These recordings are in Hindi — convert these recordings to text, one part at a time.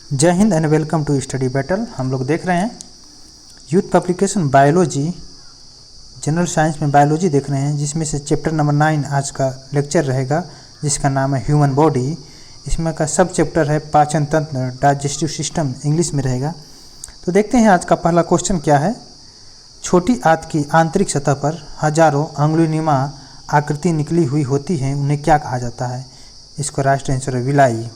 जय हिंद and welcome to study battle. हम लोग देख रहे हैं youth publication biology, general science में बायोलॉजी देख रहे हैं, जिसमें से चैप्टर नंबर 9 आज का लेक्चर रहेगा, जिसका नाम है ह्यूमन बॉडी। इसमें का सब चैप्टर है पाचन तंत्र, डाइजेस्टिव सिस्टम, इंग्लिश में रहेगा। तो देखते हैं आज का पहला क्वेश्चन क्या है। छोटी आंत की आंतरिक सतह पर हजारों अंगुलीनुमा आकृति निकली हुई होती है, उन्हें क्या कहा जाता है? इसको राइट आंसर है विलाई।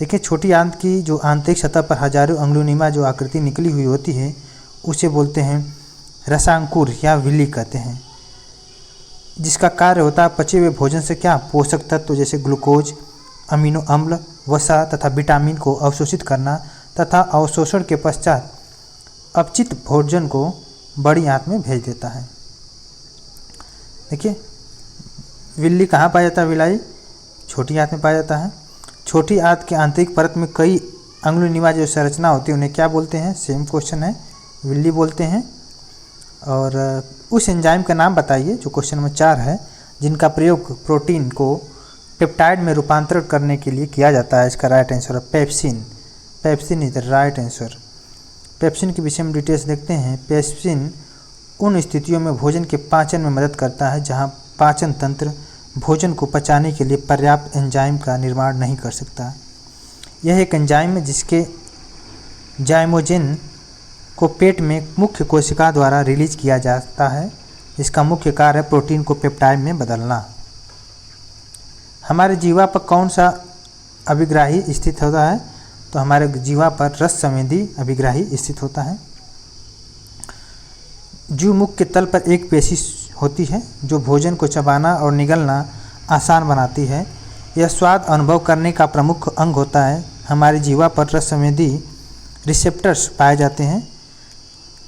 देखिए, छोटी आंत की जो आंतरिक सतह पर हजारों अंगुलीनुमा जो आकृति निकली हुई होती है, उसे बोलते हैं रसांकुर या विल्ली कहते हैं, जिसका कार्य होता है पचे हुए भोजन से क्या पोषक तत्व जैसे ग्लूकोज, अमीनो अम्ल, वसा तथा विटामिन को अवशोषित करना तथा अवशोषण के पश्चात अपचित भोजन को बड़ी आंत में भेज देता है। देखिए, विल्ली कहाँ पाया जाता है? विलाई छोटी आंत में पाया जाता है। छोटी आंत के आंतरिक परत में कई अंगुलीनुमा जो संरचना होती है, उन्हें क्या बोलते हैं? सेम क्वेश्चन है, विल्ली बोलते हैं। और उस एंजाइम का नाम बताइए जो क्वेश्चन नंबर 4 है, जिनका प्रयोग प्रोटीन को पेप्टाइड में रूपांतरित करने के लिए किया जाता है। इसका राइट आंसर है pepsin. Pepsin is the right answer. Pepsin के विषय में डिटेल्स देखते हैं। पेप्सिन उन स्थितियों में भोजन के पाचन में मदद करता है जहां पाचन तंत्र भोजन को पचाने के लिए पर्याप्त एंजाइम का निर्माण नहीं कर सकता। यह एक एंजाइम है जिसके जाइमोजेन को पेट में मुख्य कोशिका द्वारा रिलीज किया जाता है। इसका मुख्य कार्य है प्रोटीन को पेप्टाइड में बदलना। हमारे जीवा पर कौन सा अभिग्राही स्थित होता है? तो हमारे जीवा पर रस संवेदी अभिग्राही स्थित होता है। जीव मुख के तल पर एक पेशी होती है जो भोजन को चबाना और निगलना आसान बनाती है। यह स्वाद अनुभव करने का प्रमुख अंग होता है। हमारे जीवा पर रस संवेदी रिसेप्टर्स पाए जाते हैं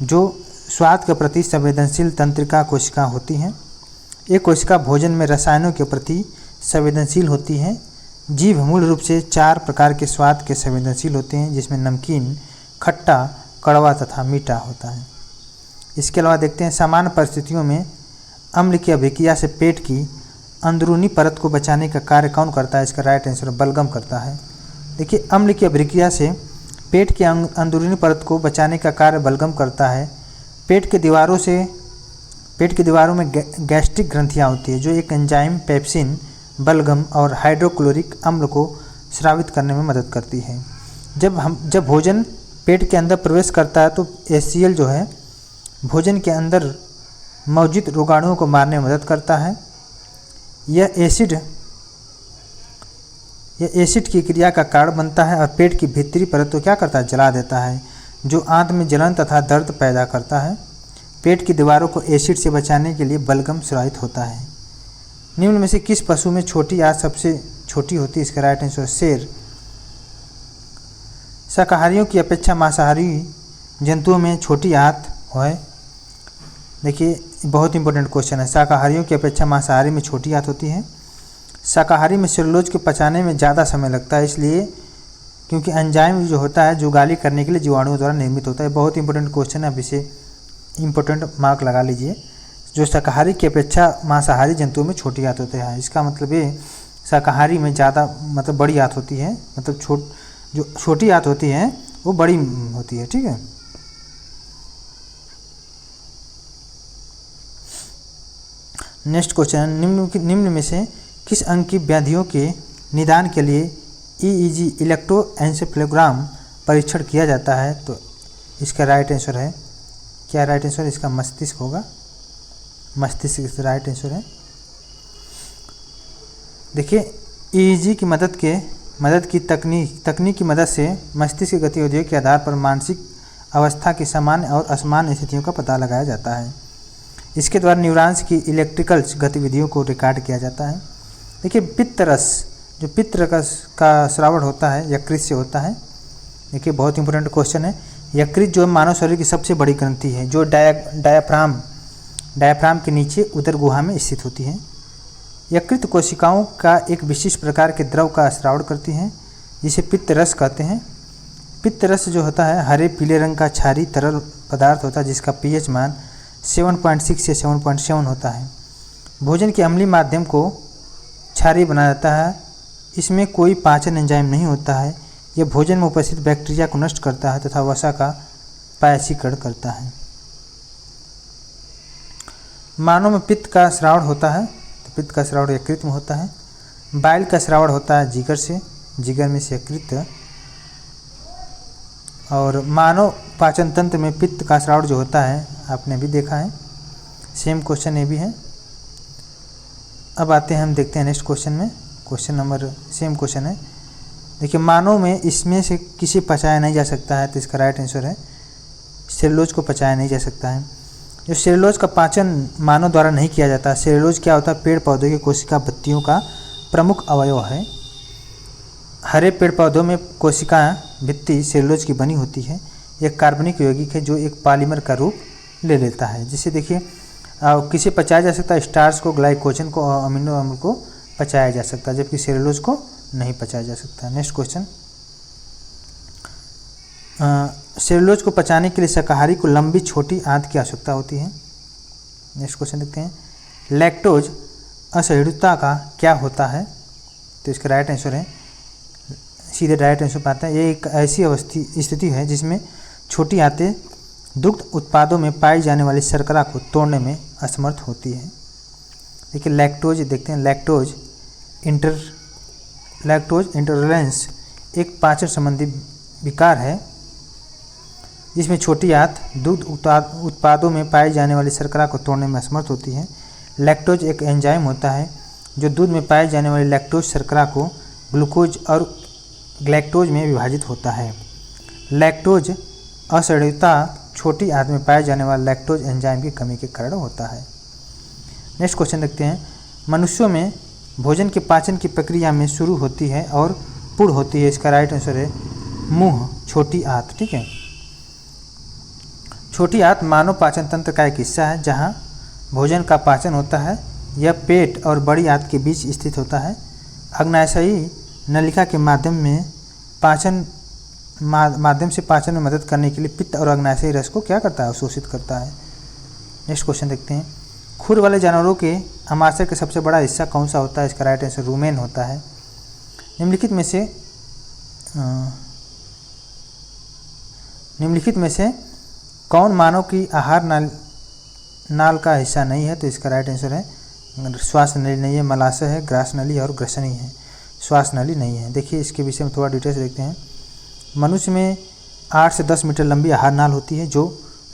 जो स्वाद के प्रति संवेदनशील तंत्रिका कोशिका होती हैं। ये कोशिका भोजन में रसायनों के प्रति संवेदनशील होती हैं। जीव मूल रूप से 4 प्रकार के स्वाद के संवेदनशील होते हैं, जिसमें नमकीन, खट्टा, कड़वा तथा मीठा होता है। इसके अलावा देखते हैं सामान्य परिस्थितियों में अम्ल की अभिक्रिया से पेट की अंदरूनी परत को बचाने का कार्य कौन करता है? इसका राइट आंसर बलगम करता है। देखिए, अम्ल की अभिक्रिया से पेट की अंदरूनी परत को बचाने का कार्य बलगम करता है। पेट की दीवारों में गैस्ट्रिक ग्रंथियाँ होती है जो एक एंजाइम पेप्सिन, बलगम और हाइड्रोक्लोरिक अम्ल को स्रावित करने में मदद करती है। जब भोजन पेट के अंदर प्रवेश करता है तो HCl जो है भोजन के अंदर मौजूद रोगाणुओं को मारने में मदद करता है। यह एसिड की क्रिया का कारण बनता है और पेट की भीतरी परत को क्या करता है? जला देता है, जो आंत में जलन तथा दर्द पैदा करता है। पेट की दीवारों को एसिड से बचाने के लिए बलगम स्रावित होता है। निम्न में से किस पशु में छोटी आंत सबसे छोटी होती है? इसका राइट आंसर शेर। शाकाहारियों की अपेक्षा मांसाहारी जंतुओं में छोटी आंत है। देखिए, बहुत इंपॉर्टेंट क्वेश्चन है। शाकाहारियों की अपेक्षा मांसाहारी में छोटी आंत होती है। शाकाहारी में सेलुलोज को पचाने में ज़्यादा समय लगता है, इसलिए क्योंकि एंजाइम जो होता है जुगाली करने के लिए जीवाणुओं द्वारा निर्मित होता है। बहुत इंपॉर्टेंट क्वेश्चन है, अब इसे इंपॉर्टेंट मार्क लगा लीजिए। जो शाकाहारी की अपेक्षा मांसाहारी जंतुओं में छोटी आंत होते हैं, इसका मतलब ये शाकाहारी में ज़्यादा बड़ी आंत होती है, जो छोटी आंत होती है वो बड़ी होती है। ठीक है, नेक्स्ट क्वेश्चन, निम्न में से किस अंग की व्याधियों के निदान के लिए EEG इलेक्ट्रोएन्सेफेलोग्राम परीक्षण किया जाता है? तो इसका राइट आंसर है क्या? राइट आंसर इसका मस्तिष्क होगा। मस्तिष्क इसका राइट आंसर है। देखिए, EEG की मदद की तकनीक की मदद से मस्तिष्क की गतिविधियों के आधार पर मानसिक अवस्था की सामान्य और असामान्य स्थितियों का पता लगाया जाता है। इसके द्वारा न्यूरॉन्स की इलेक्ट्रिकल गतिविधियों को रिकॉर्ड किया जाता है। देखिए, पित्तरस का स्रावण होता है यकृत से होता है। देखिए, बहुत इंपॉर्टेंट क्वेश्चन है। यकृत जो मानव शरीर की सबसे बड़ी ग्रंथि है, जो डायाफ्राम के नीचे उदर गुहा में स्थित होती है। यकृत कोशिकाओं का एक विशिष्ट प्रकार के द्रव का स्रावण करती हैं, जिसे पित्तरस कहते हैं। पित्तरस जो होता है हरे पीले रंग का क्षारीय तरल पदार्थ होता है, जिसका pH मान 7.6 से 7.7 होता है। भोजन के अम्लीय माध्यम को क्षारीय बनाया जाता है। इसमें कोई पाचन एंजाइम नहीं होता है। यह भोजन में उपस्थित बैक्टीरिया को नष्ट करता है तथा वसा का पायसीकरण करता है। मानव में पित्त का श्रावण होता है, तो पित्त का श्रावण यकृत में होता है। बाइल का श्रावण होता है जिगर से, जिगर में से यकृत। और मानव पाचन तंत्र में पित्त का श्रावण जो होता है आपने भी देखा है। सेम क्वेश्चन ये भी है। अब आते हैं, हम देखते हैं नेक्स्ट क्वेश्चन में। क्वेश्चन नंबर सेम क्वेश्चन है। देखिए, मानव में इसमें से किसी पचाया नहीं जा सकता है, तो इसका राइट आंसर है सेलुलोज को पचाया नहीं जा सकता है। जो सेलुलोज का पाचन मानव द्वारा नहीं किया जाता। सेलुलोज क्या होता है? पेड़ पौधों की कोशिका भित्तियों का प्रमुख अवयव है। हरे पेड़ पौधों में कोशिका भित्ति सेलुलोज की बनी होती है। एक कार्बनिक यौगिक है जो एक पॉलीमर का रूप ले लेता है। जिसे देखिए किसे पचाया जा सकता है? स्टार्च को, ग्लाइकोजन को और अमीनो अम्ल को पचाया जा सकता है, जबकि सेलुलोज को नहीं पचाया जा सकता। नेक्स्ट क्वेश्चन, सेलुलोज को पचाने के लिए शाकाहारी को लंबी छोटी आंत की आवश्यकता होती है। नेक्स्ट क्वेश्चन देखते हैं, लैक्टोज असहिष्णुता का क्या होता है? तो इसका राइट आंसर है, सीधे राइट आंसर पाते हैं, ये एक ऐसी स्थिति है जिसमें छोटी आंतें दुग्ध उत्पादों में पाई जाने वाली शर्करा को तोड़ने में असमर्थ होती है। देखिए, लैक्टोज देखते हैं, लैक्टोज इंटॉलरेंस एक पाचन संबंधी विकार है जिसमें छोटी आंत दुग्ध उत्पादों में पाई जाने वाली शर्करा को तोड़ने में असमर्थ होती है। लैक्टोज एक एंजाइम होता है जो दूध में पाई जाने वाली लैक्टोज शर्करा को ग्लूकोज और ग्लैक्टोज में विभाजित होता है। लैक्टोज असहिष्णुता छोटी आंत में पाए जाने वाले लैक्टोज एंजाइम की कमी के कारण होता है। नेक्स्ट क्वेश्चन देखते हैं, मनुष्यों में भोजन के पाचन की प्रक्रिया में शुरू होती है और पूर्ण होती है। इसका राइट आंसर है मुंह, छोटी आंत। ठीक है, छोटी आंत मानव पाचन तंत्र का एक हिस्सा है जहां भोजन का पाचन होता है। यह पेट और बड़ी आंत के बीच स्थित होता है। अग्नाशयी नलिका के माध्यम से पाचन में मदद करने के लिए पित्त और अग्नाशयी रस को क्या करता है? शोषित करता है। नेक्स्ट क्वेश्चन देखते हैं, खुर वाले जानवरों के अमाशय का सबसे बड़ा हिस्सा कौन सा होता है? इसका राइट आंसर रूमेन होता है। निम्नलिखित में से कौन मानव की आहार नाल का हिस्सा नहीं है? तो इसका राइट आंसर है श्वास नली नहीं है, मलाशय है, ग्रास नली और ग्रसनी है, श्वास नली नहीं है। देखिए, इसके विषय में थोड़ा डिटेल्स देखते हैं। मनुष्य में 8 से 10 मीटर लंबी आहार नाल होती है जो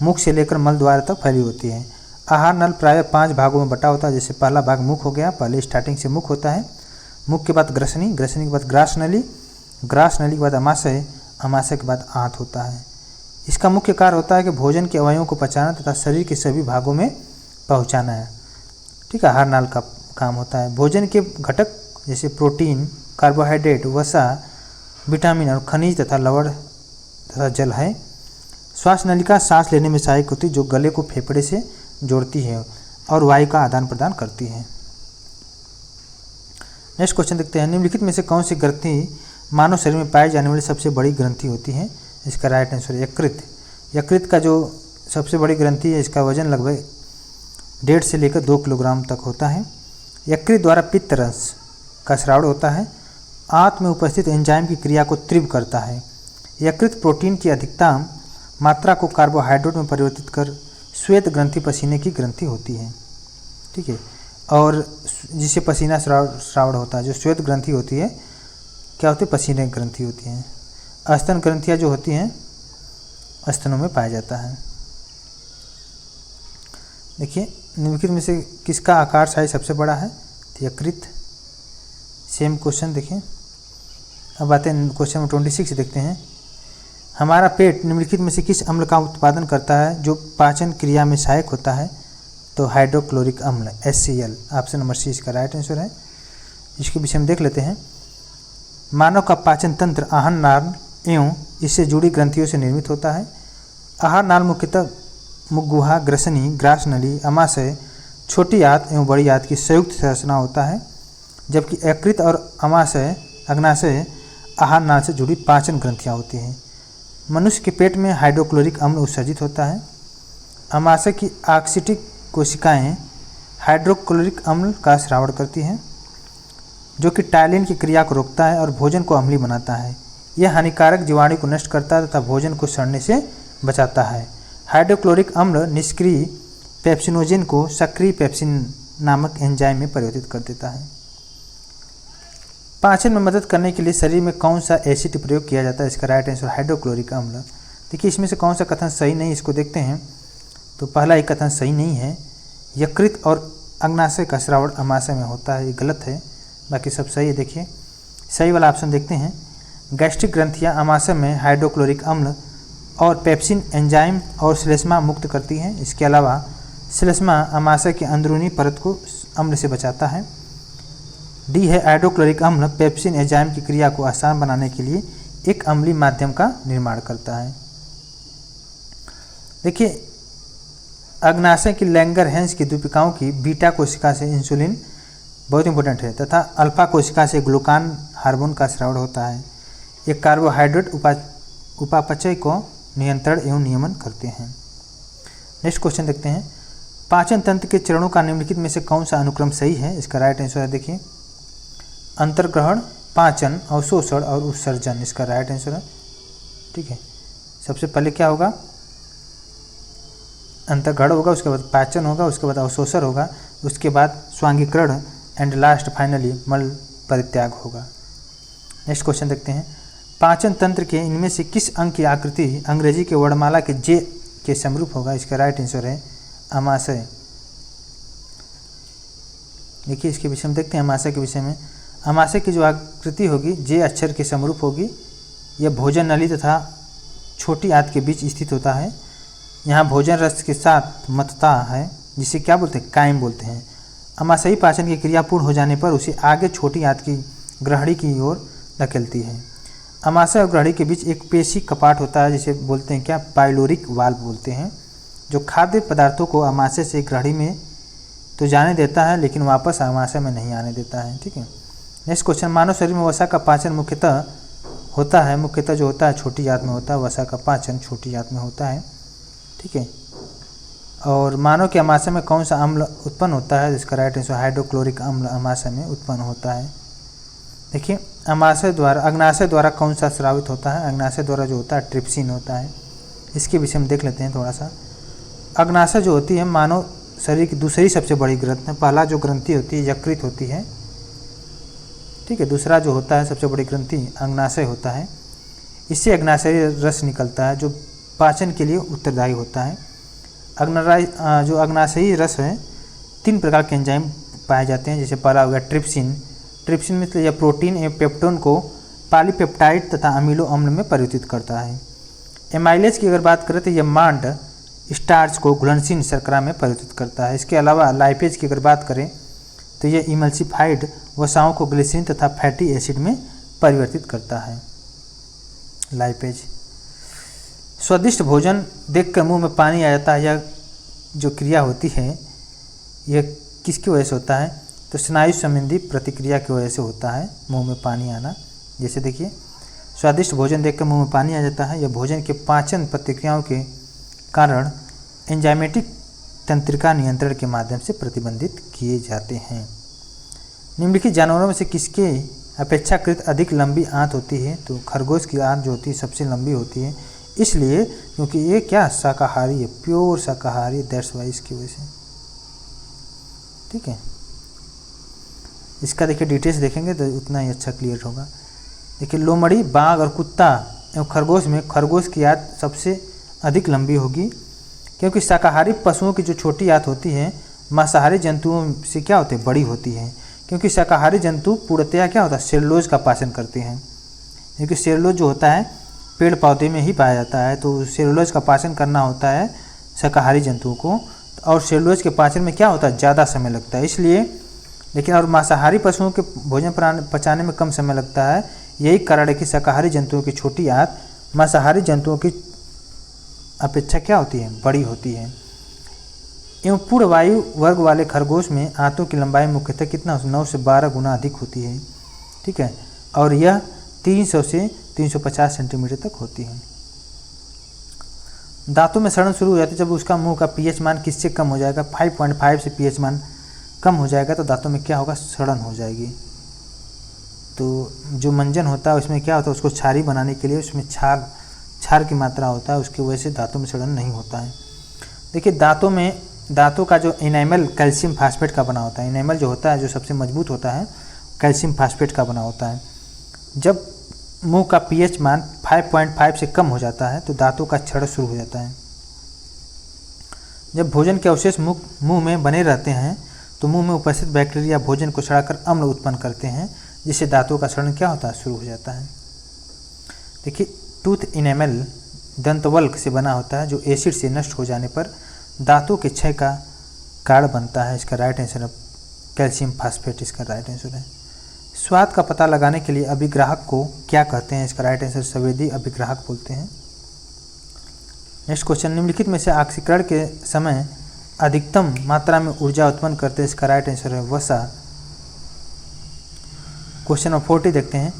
मुख से लेकर मल द्वार तक फैली होती है। आहार नाल प्रायः 5 भागों में बटा होता है। जैसे पहला भाग मुख हो गया, पहले स्टार्टिंग से मुख होता है। मुख के बाद ग्रसनी, ग्रसनी के बाद ग्रास नली, ग्रास नली के बाद अमाशय, अमाशय के बाद आंत होता है। इसका मुख्य कार्य होता है कि भोजन के अवयवों को पचाना तथा शरीर के सभी भागों में पहुंचाना है। ठीक है, आहार नाल का काम होता है। भोजन के घटक जैसे प्रोटीन, कार्बोहाइड्रेट, वसा, विटामिन और खनिज तथा लवण तथा जल है। श्वास नलिका सांस लेने में सहायक होती है जो गले को फेफड़े से जोड़ती है और वायु का आदान प्रदान करती है। नेक्स्ट क्वेश्चन देखते हैं, निम्नलिखित में से कौन सी ग्रंथि मानव शरीर में पाई जाने वाली सबसे बड़ी ग्रंथि होती है? इसका राइट आंसर है यकृत। यकृत का जो सबसे बड़ी ग्रंथि है, इसका वजन लगभग 1.5 से लेकर 2 किलोग्राम तक होता है। यकृत द्वारा पित्त रस का स्राव होता है। आंत में उपस्थित एंजाइम की क्रिया को तीव्र करता है। यकृत प्रोटीन की अधिकतम मात्रा को कार्बोहाइड्रेट में परिवर्तित कर श्वेत ग्रंथि पसीने की ग्रंथि होती है। ठीक है, और जिसे पसीना श्रावण होता है। जो श्वेत ग्रंथि होती है क्या होती है? पसीने की ग्रंथि होती है। स्तन ग्रंथियाँ जो होती हैं स्तनों में पाया जाता है। देखिए, निम्नलिखित में से किसका आकार साइज सबसे बड़ा है? यकृत। सेम क्वेश्चन देखिए। अब आते हैं क्वेश्चन नंबर 26 देखते हैं, हमारा पेट निम्नलिखित में से किस अम्ल का उत्पादन करता है जो पाचन क्रिया में सहायक होता है? तो हाइड्रोक्लोरिक अम्ल, HCl। ऑप्शन नंबर सी इसका राइट आंसर है। इसके विषय में देख लेते हैं। मानव का पाचन तंत्र आहार नाल एवं इससे जुड़ी ग्रंथियों से निर्मित होता है। आहार नाल मुख्यतः मुखगुहा, ग्रसनी, ग्रास नली, अमाशय, छोटी आंत एवं बड़ी आंत की संयुक्त संरचना होता है, जबकि यकृत और अमाशय, अग्नाशय आहार नाल से जुड़ी पाचन ग्रंथियाँ होती हैं। मनुष्य के पेट में हाइड्रोक्लोरिक अम्ल उत्सर्जित होता है। अमाशय की ऑक्सीटिक कोशिकाएं हाइड्रोक्लोरिक अम्ल का स्रावण करती हैं जो कि टायलिन की क्रिया को रोकता है और भोजन को अम्लीय बनाता है। यह हानिकारक जीवाणु को नष्ट करता है तथा भोजन को सड़ने से बचाता है। हाइड्रोक्लोरिक अम्ल निष्क्रिय पेप्सिनोजेन को सक्रिय पेप्सिन नामक एंजाइम में परिवर्तित कर देता है। पाचन में मदद करने के लिए शरीर में कौन सा एसिड प्रयोग किया जाता है? इसका राइट आंसर हाइड्रोक्लोरिक अम्ल। देखिए इसमें से कौन सा कथन सही नहीं, इसको देखते हैं। तो पहला एक कथन सही नहीं है, यकृत और अग्नाशय का स्रावण अमाशय में होता है, ये गलत है। बाकी सब सही है। देखिए सही वाला ऑप्शन देखते हैं, गैस्ट्रिक ग्रंथियाँ अमाशय में हाइड्रोक्लोरिक अम्ल और पेप्सिन एंजाइम और श्लेष्मा मुक्त करती हैं। इसके अलावा श्लेष्मा अमाशय की अंदरूनी परत को अम्ल से बचाता है। डी है हाइड्रोक्लोरिक अम्ल पेप्सिन एंजाइम की क्रिया को आसान बनाने के लिए एक अम्लीय माध्यम का निर्माण करता है। देखिए अग्नाशय की लैंगर-हैंस की द्वीपिकाओं की बीटा कोशिका से इंसुलिन बहुत इंपॉर्टेंट है तथा अल्फा कोशिका से ग्लूकान हार्मोन का स्राव होता है। ये कार्बोहाइड्रेट उपापचय को नियंत्रण एवं नियमन करते हैं। नेक्स्ट क्वेश्चन देखते हैं, पाचन तंत्र के चरणों का निम्नलिखित में से कौन सा अनुक्रम सही है? इसका राइट आंसर है देखिए अंतर्ग्रहण, पाचन, अवशोषण और उत्सर्जन, इसका राइट आंसर है। ठीक है, सबसे पहले क्या होगा? अंतर्ग्रहण होगा, उसके बाद पाचन होगा, उसके बाद अवशोषण होगा, उसके बाद स्वांगीकरण एंड लास्ट फाइनली मल परित्याग होगा। नेक्स्ट क्वेश्चन देखते हैं, पाचन तंत्र के इनमें से किस अंग की आकृति अंग्रेजी के वर्णमाला के जे के समरूप होगा? इसका राइट आंसर है अमाशय। देखिए इसके विषय में देखते हैं, अमाशय के विषय में अमाशय की जो आकृति होगी जे अक्षर के समरूप होगी। यह भोजन नली तथा छोटी आंत के बीच स्थित होता है। यहाँ भोजन रस के साथ मतता है, जिसे क्या बोलते हैं? कायम बोलते हैं। अमाशयी पाचन की क्रिया पूर्ण हो जाने पर उसे आगे छोटी आंत की ग्रहणी की ओर धकेलती है। अमाशय और ग्रहणी के बीच एक पेशी कपाट होता है, जिसे बोलते हैं क्या? पाइलोरिक वाल्व बोलते हैं, जो खाद्य पदार्थों को अमाशय से ग्रहणी में तो जाने देता है लेकिन वापस अमाशय में नहीं आने देता है। ठीक है, नेक्स्ट क्वेश्चन, मानव शरीर में वसा का पाचन मुख्यतः जो होता है छोटी आंत में होता है। वसा का पाचन छोटी आंत में होता है। ठीक है, और मानव के अमाशय में कौन सा अम्ल उत्पन्न होता है? जिसका राइट आंसर हाइड्रोक्लोरिक अम्ल अमाशय में उत्पन्न होता है। देखिए अग्नाशय द्वारा कौन सा स्रावित होता है? अग्नाशय द्वारा जो होता है ट्रिप्सिन होता है। इसके विषय में देख लेते हैं थोड़ा सा। अग्नाशय जो होती है मानव शरीर की दूसरी सबसे बड़ी ग्रंथि है। पहला जो ग्रंथि होती है यकृत होती है। ठीक है, दूसरा जो होता है सबसे बड़ी ग्रंथि अग्नाशय होता है। इससे अग्नाशयी रस निकलता है जो पाचन के लिए उत्तरदायी होता है। जो अग्नाशयी रस है 3 प्रकार के एंजाइम पाए जाते हैं। जैसे पहला हो गया ट्रिप्सिन मतलब यह प्रोटीन एवं पेप्टोन को पॉलीपेप्टाइड तथा अमीनो अम्ल में परिवर्तित करता है। एमाइलेज की अगर बात करें तो यह मांड स्टार्च को घुलनशील शर्करा में परिवर्तित करता है। इसके अलावा लाइपेज की अगर बात करें तो यह इमल्सिफाइड वसाओं को ग्लिसरीन तथा फैटी एसिड में परिवर्तित करता है। लाइपेज। स्वादिष्ट भोजन देखकर मुंह में पानी आ जाता है, यह जो क्रिया होती है यह किसकी वजह से होता है? तो स्नायु संबंधी प्रतिक्रिया की वजह से होता है मुंह में पानी आना। जैसे देखिए स्वादिष्ट भोजन देखकर मुंह में पानी आ जाता है, यह भोजन के पाचन प्रतिक्रियाओं के कारण एंजाइमेटिक तंत्रिका नियंत्रण के माध्यम से प्रतिबंधित किए जाते हैं। निम्नलिखित जानवरों में से किसके अपेक्षाकृत अधिक लंबी आंत होती है? तो खरगोश की आंत जो होती है सबसे लंबी होती है, इसलिए क्योंकि ये क्या शाकाहारी है, प्योर शाकाहारी, दैट्स वाई इसकी वजह से। ठीक है, इसका देखिए डिटेल्स देखेंगे तो उतना ही अच्छा क्लियर होगा। देखिए लोमड़ी, बाघ और कुत्ता एवं खरगोश में खरगोश की आंत सबसे अधिक लंबी होगी, क्योंकि शाकाहारी पशुओं की जो छोटी आंत होती है मांसाहारी जंतुओं से क्या होती है? बड़ी होती है। क्योंकि शाकाहारी जंतु पूर्णतया क्या होता है? सेलुलोज का पाचन करते हैं, क्योंकि सेलुलोज जो होता है पेड़ पौधे में ही पाया जाता है, तो सेलुलोज का पाचन करना होता है शाकाहारी जंतुओं को, और सेलुलोज के पाचन में क्या होता है? ज़्यादा समय लगता है, इसलिए। लेकिन और मांसाहारी पशुओं के भोजन पचाने में कम समय लगता है। यही कारण है कि शाकाहारी जंतुओं की छोटी आंत मांसाहारी जंतुओं की अपेक्षा क्या होती है? बड़ी होती है। एवं पूर्ण वायु वर्ग वाले खरगोश में आंतों की लंबाई मुख्यतः कितना? 9 से 12 गुना अधिक होती है। ठीक है, और यह 300 से 350 सेंटीमीटर तक होती है। दांतों में सड़न शुरू हो जाती है जब उसका मुंह का पीएच मान किससे कम हो जाएगा? 5.5 से पीएच मान कम हो जाएगा तो दांतों में क्या होगा? सड़न हो जाएगी। तो जो मंजन होता है उसमें क्या होता है, उसको क्षारीय बनाने के लिए उसमें क्षार की मात्रा होता है, उसकी वजह से दांतों में सड़न नहीं होता है। देखिए दांतों का जो इनेमल कैल्शियम फास्फेट का बना होता है। इनेमल जो होता है, जो सबसे मजबूत होता है, कैल्शियम फास्फेट का बना होता है। जब मुंह का पीएच मान 5.5 से कम हो जाता है तो दांतों का क्षरण शुरू हो जाता है। जब भोजन के अवशेष मुंह में बने रहते हैं तो मुंह में उपस्थित बैक्टीरिया भोजन को सड़ाकर अम्ल उत्पन्न करते हैं, जिससे दांतों का सड़न क्या होता है, शुरू हो जाता है। देखिए टूथ इनेमल दंतवल्क से बना होता है, जो एसिड से नष्ट हो जाने पर दांतों के क्षय का कारण बनता है। इसका राइट आंसर है कैल्शियम फास्फेट, इसका राइट आंसर है। स्वाद का पता लगाने के लिए अभिग्राहक को क्या कहते हैं, इसका राइट आंसर संवेदी अभिग्राहक बोलते हैं। नेक्स्ट क्वेश्चन, निम्नलिखित में से ऑक्सीकरण के समय अधिकतम मात्रा में ऊर्जा उत्पन्न करते हैं, इसका राइट आंसर है वसा। क्वेश्चन नंबर 40 देखते हैं,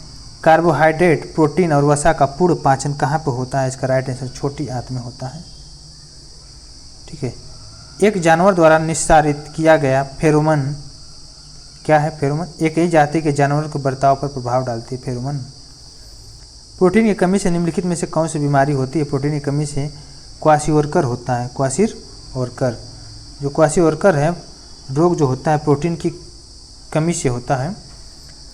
कार्बोहाइड्रेट, प्रोटीन और वसा का पूर्ण पाचन कहाँ पर होता है, इसका राइट आंसर छोटी आंत में होता है। ठीक है, एक जानवर द्वारा निस्सारित किया गया फेरोमोन क्या है? फेरोमोन एक ही जाति के जानवरों के बर्ताव पर प्रभाव डालती है फेरोमोन। प्रोटीन की कमी से निम्नलिखित में से कौन सी बीमारी होती है? प्रोटीन की कमी से क्वाशियोरकर होता है, क्वाशियोरकर। जो क्वाशियोरकर है रोग जो होता है प्रोटीन की कमी से होता है।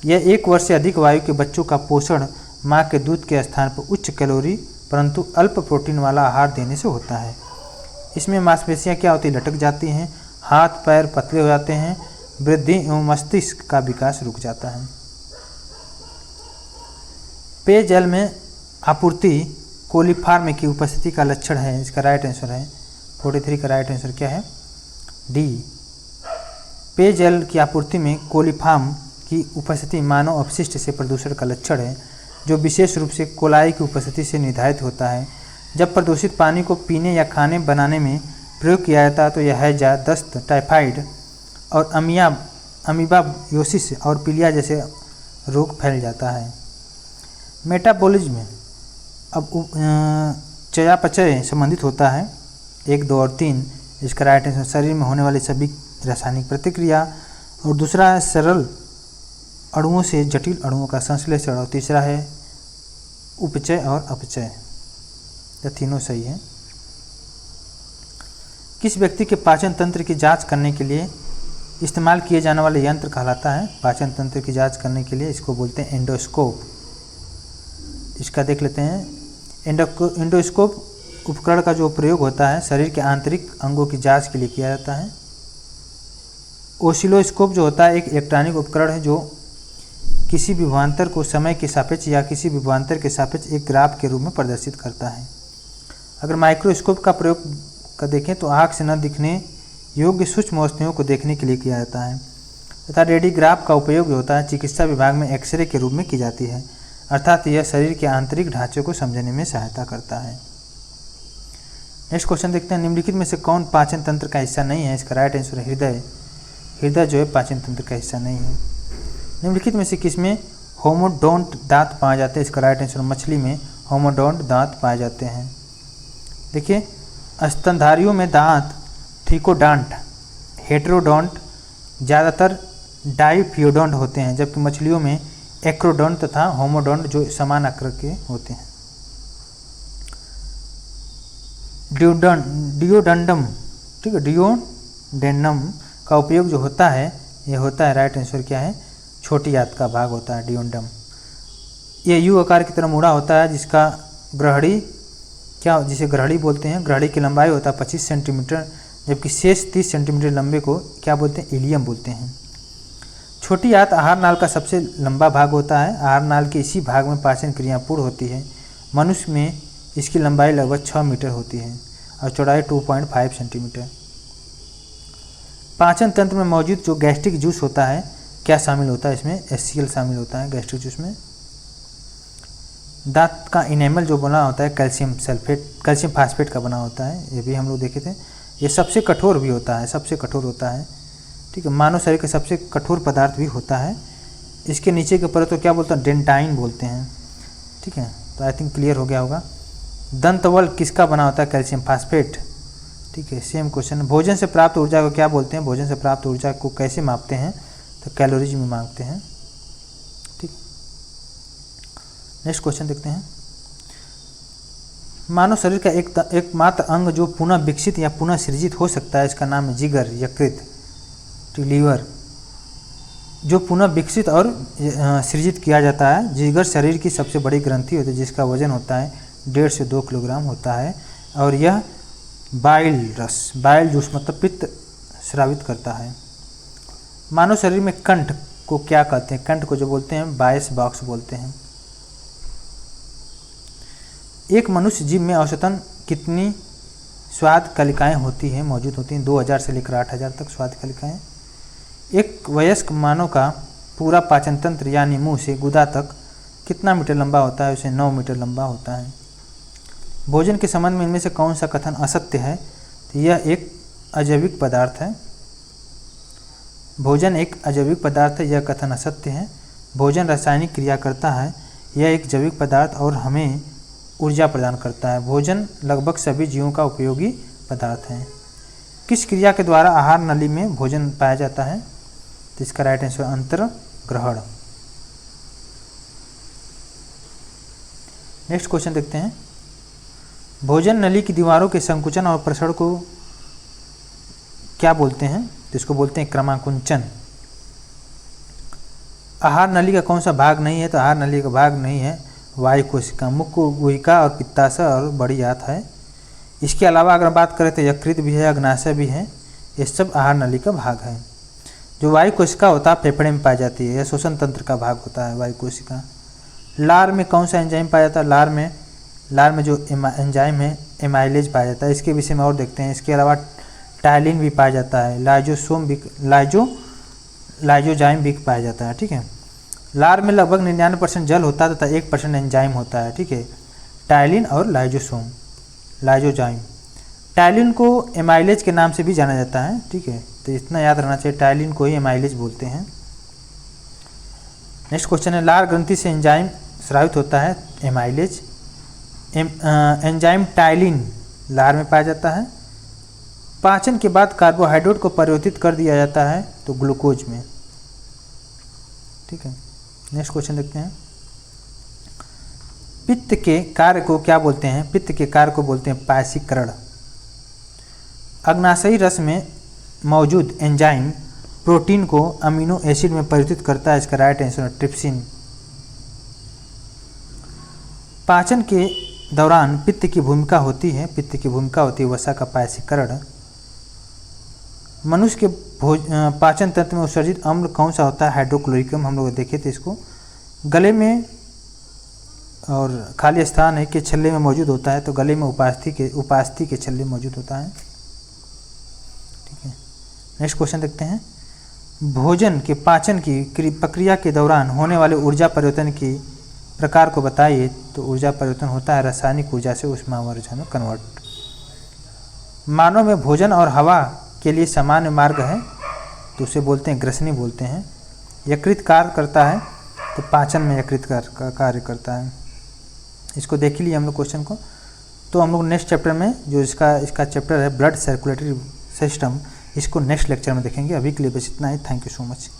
यह 1 वर्ष से अधिक आयु के बच्चों का पोषण माँ के दूध के स्थान पर उच्च कैलोरी परंतु अल्प प्रोटीन वाला आहार देने से होता है। इसमें मांसपेशियाँ क्या होती है? लटक जाती हैं, हाथ पैर पतले हो जाते हैं, वृद्धि एवं मस्तिष्क का विकास रुक जाता है। पेयजल में आपूर्ति कोलिफॉर्म की उपस्थिति का लक्षण है, इसका राइट आंसर है 43 का राइट आंसर क्या है? डी। पेयजल की आपूर्ति में कोलिफॉर्म की उपस्थिति मानव अपशिष्ट से प्रदूषण का लक्षण है, जो विशेष रूप से कोलाई की उपस्थिति से निर्धारित होता है। जब प्रदूषित पानी को पीने या खाने बनाने में प्रयोग किया जाता है तो यह हैजा, दस्त, टाइफाइड और अमीबायोसिस और पीलिया जैसे रोग फैल जाता है। मेटाबॉलिज्म अब चयापचय संबंधित होता है 1, 2 और 3, इसका राइट आंसर शरीर में होने वाली सभी रासायनिक प्रतिक्रिया, और दूसरा है सरल अणुओं से जटिल अणुओं का संश्लेषण, और तीसरा है उपचय और अपचय। यह तीनों सही है। किस व्यक्ति के पाचन तंत्र की जांच करने के लिए इस्तेमाल किए जाने वाले यंत्र कहलाता है? पाचन तंत्र की जांच करने के लिए इसको बोलते हैं एंडोस्कोप। इसका देख लेते हैं। एंडोस्कोप उपकरण का जो प्रयोग होता है शरीर के आंतरिक अंगों की जांच के लिए किया जाता है। ओसिलोस्कोप जो होता है एक इलेक्ट्रॉनिक उपकरण है जो किसी विभवांतर को समय के सापेक्ष या किसी विभवांतर के सापेक्ष एक ग्राफ के रूप में प्रदर्शित करता है। अगर माइक्रोस्कोप का प्रयोग का देखें तो आँख से न दिखने योग्य सूक्ष्म वस्तुओं को देखने के लिए किया जाता है, तथा रेडियोग्राफ का उपयोग होता है चिकित्सा विभाग में एक्सरे के रूप में की जाती है, अर्थात यह शरीर के आंतरिक ढांचे को समझने में सहायता करता है। नेक्स्ट क्वेश्चन देखते हैं, निम्नलिखित में से कौन पाचन तंत्र का हिस्सा नहीं है? इसका राइट आंसर है हृदय। हृदय जो है पाचन तंत्र का हिस्सा नहीं है। निम्नलिखित में से किसमें होमोडोंट दांत पाए जाते हैं? इसका राइट आंसर मछली में होमोडोंट दांत पाए जाते हैं। देखिए स्तनधारियों में दांत ट्रिकोडोंट, हेटेरोडोंट, ज़्यादातर डाइफियोडोंट होते हैं, जबकि मछलियों में एक्रोडोंट तथा होमोडोंट जो समान आकार के होते हैं। डिओडंडम, ठीक है, डिओडेंडम का उपयोग जो होता है ये होता है राइट आंसर क्या है? छोटी आंत का भाग होता है डिओडंडम। यह यू आकार की तरह मुड़ा होता है, जिसका ग्रहणी जिसे ग्रहणी बोलते हैं। ग्रहणी की लंबाई होता है 25 सेंटीमीटर, जबकि शेष 30 सेंटीमीटर लंबे को क्या बोलते हैं? इलियम बोलते हैं। छोटी आंत आहार नाल का सबसे लंबा भाग होता है। आहार नाल के इसी भाग में पाचन क्रिया पूर्ण होती है। मनुष्य में इसकी लंबाई लगभग 6 मीटर होती है और चौड़ाई 2.5 सेंटीमीटर। पाचन तंत्र में मौजूद जो गैस्ट्रिक जूस होता है क्या शामिल होता है? इसमें HCl शामिल होता है गैस्ट्रिक जूस में। दांत का इनेमल जो बना होता है कैल्शियम फास्फेट का बना होता है, ये भी हम लोग देखे थे। ये सबसे कठोर भी होता है, सबसे कठोर होता है, ठीक है। मानव शरीर का सबसे कठोर पदार्थ भी होता है। इसके नीचे के परत को क्या बोलते हैं? डेंटाइन बोलते हैं, ठीक है। तो आई थिंक क्लियर हो गया होगा। दंतवल किसका बना होता है? कैल्शियम फास्फेट, ठीक है। सेम क्वेश्चन, भोजन से प्राप्त ऊर्जा को क्या बोलते हैं? भोजन से प्राप्त ऊर्जा को कैसे मापते हैं? तो कैलोरीज में मापते हैं, ठीक। नेक्स्ट क्वेश्चन देखते हैं। मानव शरीर का एकमात्र अंग जो पुनः विकसित या पुनः सृजित हो सकता है, इसका नाम है जिगर, यकृत, लीवर। जो पुनः विकसित और सृजित किया जाता है। जिगर शरीर की सबसे बड़ी ग्रंथि होती है जिसका वजन होता है 1.5 से 2 किलोग्राम होता है, और यह बाइल रस, बाइल जूस मतलब पित्त स्रावित करता है। मानव शरीर में कंठ को क्या कहते हैं? कंठ को जो बोलते हैं बायस बॉक्स बोलते हैं। एक मनुष्य जीव में औसतन कितनी स्वाद कलिकाएं होती हैं, मौजूद होती हैं? 2000 से लेकर 8000 तक स्वाद कलिकाएं। एक वयस्क मानव का पूरा पाचन तंत्र यानी मुंह से गुदा तक कितना मीटर लंबा होता है? उसे 9 मीटर लंबा होता है। भोजन के संबंध में इनमें से कौन सा कथन असत्य है? तो यह एक अजैविक पदार्थ है। भोजन एक अजैविक पदार्थ है, यह कथन असत्य है। भोजन रासायनिक क्रिया करता है, यह एक जैविक पदार्थ और हमें ऊर्जा प्रदान करता है। भोजन लगभग सभी जीवों का उपयोगी पदार्थ है। किस क्रिया के द्वारा आहार नली में भोजन पाया जाता है? तो इसका राइट आंसर अंतर्ग्रहण। नेक्स्ट क्वेश्चन देखते हैं। भोजन नली की दीवारों के संकुचन और प्रसरण को क्या बोलते हैं? तो इसको बोलते हैं क्रमाकुंचन। आहार नली का कौन सा भाग नहीं है? तो आहार नली का भाग नहीं है वायु कोशिका, मुख्य गुहिका और पित्ताशय और बड़ी आंत है। इसके अलावा अगर बात करें तो यकृत भी है, अग्नाशय भी है, ये सब आहार नली का भाग है। जो वायु कोशिका होता है फेफड़े में पाई जाती है, यह श्वसन तंत्र का भाग होता है वायु कोशिका। लार में कौन सा एंजाइम पाया जाता है? लार में जो एंजाइम है एमाइलेज पाया जाता है। इसके विषय में और देखते हैं। इसके अलावा टाइलिन भी पाया जाता है, लाइजोजाइम भी पाया जाता है। ठीक है, लार में लगभग 99% जल होता है तथा 1% एंजाइम होता है। ठीक है, टाइलिन और लाइजोजाइम। टाइलिन को एमाइलेज के नाम से भी जाना जाता है। ठीक है, तो इतना याद रहना चाहिए, टाइलिन को ही एमाइलेज बोलते हैं। नेक्स्ट क्वेश्चन है, लार ग्रंथि से एंजाइम स्रावित होता है, एमाइलेज। एंजाइम टाइलिन लार में पाया जाता है। पाचन के बाद कार्बोहाइड्रेट को परिवर्तित कर दिया जाता है तो ग्लूकोज में। ठीक है, नेक्स्ट क्वेश्चन देखते हैं। पित्त के कार्य को क्या बोलते हैं? पित्त के कार्य को बोलते हैं पायसीकरण। अग्नाशयी रस में मौजूद एंजाइम प्रोटीन को अमीनो एसिड में परिवर्तित करता है, इसका राइट आंसर है ट्रिप्सिन। पाचन के दौरान पित्त की भूमिका होती है, वसा का पायसीकरण। मनुष्य के पाचन तंत्र में उत्सर्जित अम्ल कौन सा होता है? हाइड्रोक्लोरिक। हम लोग देखे थे इसको। गले में और खाली स्थान है के छल्ले में मौजूद होता है, तो गले में उपास्थि के छल्ले मौजूद होता है। ठीक है, नेक्स्ट क्वेश्चन देखते हैं। भोजन के पाचन की प्रक्रिया के दौरान होने वाले ऊर्जा परिवर्तन की प्रकार को बताइए। तो ऊर्जा परिवर्तन होता है रासायनिक ऊर्जा से ऊष्मावर्धन में कन्वर्ट। मानव में भोजन और हवा के लिए सामान्य मार्ग है, तो उसे बोलते हैं ग्रसनी बोलते हैं। यकृत कार्य करता है, तो पाचन में यकृत का कार्य करता है। इसको देख लिए हम लोग क्वेश्चन को। तो हम लोग नेक्स्ट चैप्टर में जो इसका चैप्टर है ब्लड सर्कुलेटरी सिस्टम, इसको नेक्स्ट लेक्चर में देखेंगे। अभी के लिए बस इतना ही। Thank you so much.